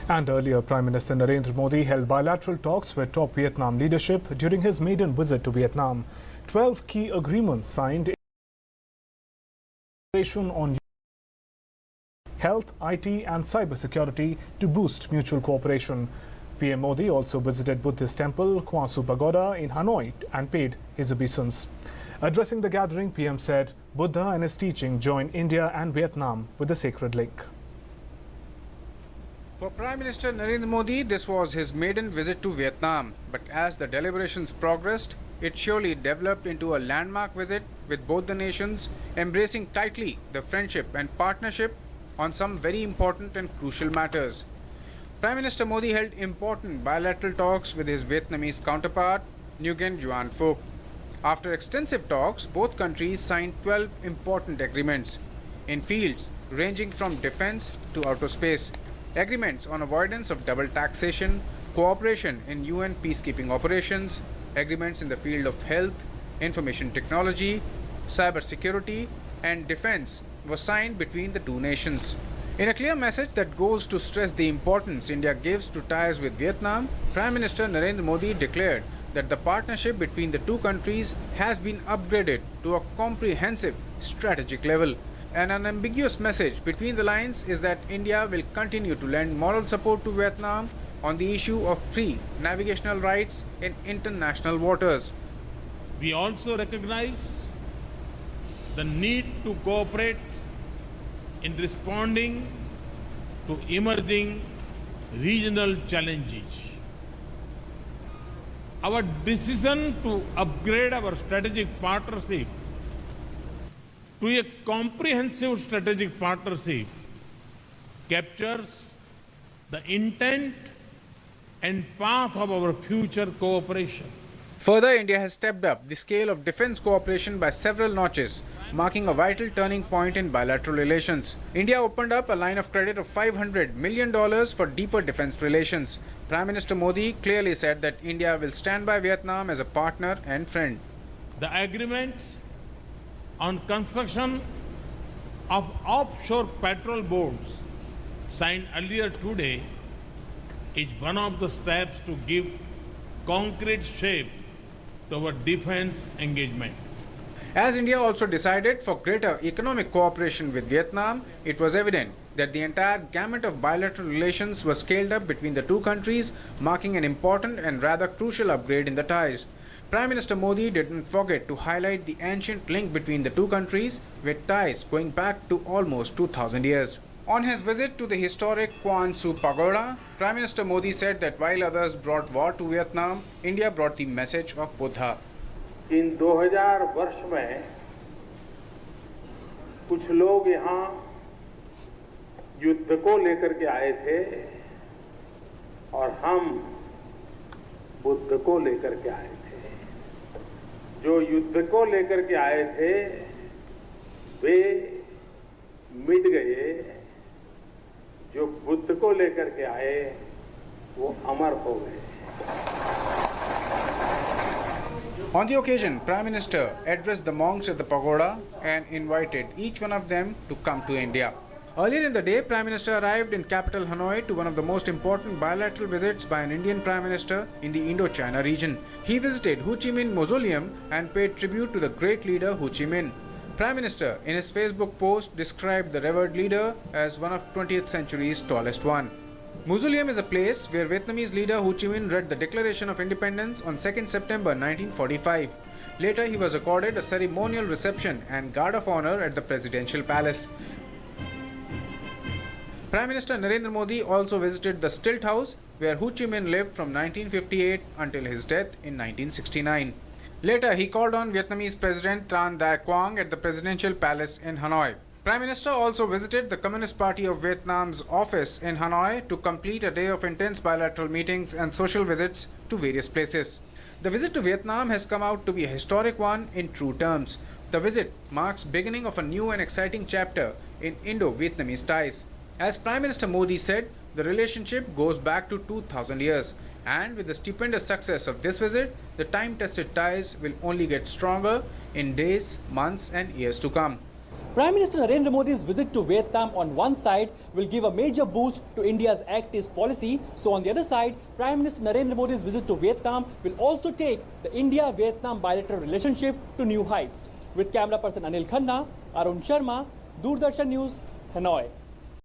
And earlier, Prime Minister Narendra Modi held bilateral talks with top Vietnam leadership during his maiden visit to Vietnam. 12 key agreements signed on health, IT and cybersecurity to boost mutual cooperation. PM Modi also visited Buddhist temple Quan Su Pagoda in Hanoi and paid his obeisance. Addressing the gathering, PM said Buddha and his teaching join India and Vietnam with a sacred link. For Prime Minister Narendra Modi, this was his maiden visit to Vietnam. But as the deliberations progressed, it surely developed into a landmark visit with both the nations embracing tightly the friendship and partnership on some very important and crucial matters. Prime Minister Modi held important bilateral talks with his Vietnamese counterpart, Nguyen Xuan Phuc. After extensive talks, both countries signed 12 important agreements in fields ranging from defense to outer space. Agreements on avoidance of double taxation, cooperation in UN peacekeeping operations, agreements in the field of health, information technology, cybersecurity, and defense were signed between the two nations. In a clear message that goes to stress the importance India gives to ties with Vietnam, Prime Minister Narendra Modi declared that the partnership between the two countries has been upgraded to a comprehensive strategic level. An unambiguous message between the lines is that India will continue to lend moral support to Vietnam on the issue of free navigational rights in international waters. We also recognize the need to cooperate in responding to emerging regional challenges. Our decision to upgrade our strategic partnership to a comprehensive strategic partnership captures the intent and path of our future cooperation. Further, India has stepped up the scale of defense cooperation by several notches, marking a vital turning point in bilateral relations. India opened up a line of credit of $500 million for deeper defense relations. Prime Minister Modi clearly said that India will stand by Vietnam as a partner and friend. The agreement on construction of offshore patrol boats signed earlier today is one of the steps to give concrete shape to our defense engagement. As India also decided for greater economic cooperation with Vietnam, it was evident that the entire gamut of bilateral relations was scaled up between the two countries, marking an important and rather crucial upgrade in the ties. Prime Minister Modi didn't forget to highlight the ancient link between the two countries, with ties going back to almost 2000 years. On his visit to the historic Quan Su Pagoda, Prime Minister Modi said that while others brought war to Vietnam, India brought the message of Buddha. इन 2000 वर्ष में कुछ लोग यहाँ युद्ध को लेकर के आए थे और हम बुद्ध को लेकर के आए थे। जो युद्ध को लेकर के आए थे वे मिट गए, जो बुद्ध को लेकर के आए वो अमर हो गए। On the occasion, Prime Minister addressed the monks at the pagoda and invited each one of them to come to India. Earlier in the day, Prime Minister arrived in capital Hanoi to one of the most important bilateral visits by an Indian Prime Minister in the Indo-China region. He visited Ho Chi Minh Mausoleum and paid tribute to the great leader Ho Chi Minh. Prime Minister, in his Facebook post, described the revered leader as one of 20th century's tallest one. Mausoleum is a place where Vietnamese leader Ho Chi Minh read the Declaration of Independence on 2nd September 1945. Later, he was accorded a ceremonial reception and guard of honor at the Presidential Palace. Prime Minister Narendra Modi also visited the Stilt House, where Ho Chi Minh lived from 1958 until his death in 1969. Later, he called on Vietnamese President Tran Dai Quang at the Presidential Palace in Hanoi. Prime Minister also visited the Communist Party of Vietnam's office in Hanoi to complete a day of intense bilateral meetings and social visits to various places. The visit to Vietnam has come out to be a historic one in true terms. The visit marks beginning of a new and exciting chapter in Indo-Vietnamese ties. As Prime Minister Modi said, the relationship goes back to 2000 years. And with the stupendous success of this visit, the time-tested ties will only get stronger in days, months and years to come. Prime Minister Narendra Modi's visit to Vietnam on one side will give a major boost to India's Act East policy. So on the other side, Prime Minister Narendra Modi's visit to Vietnam will also take the India-Vietnam bilateral relationship to new heights. With camera person Anil Khanna, Arun Sharma, Doordarshan News, Hanoi.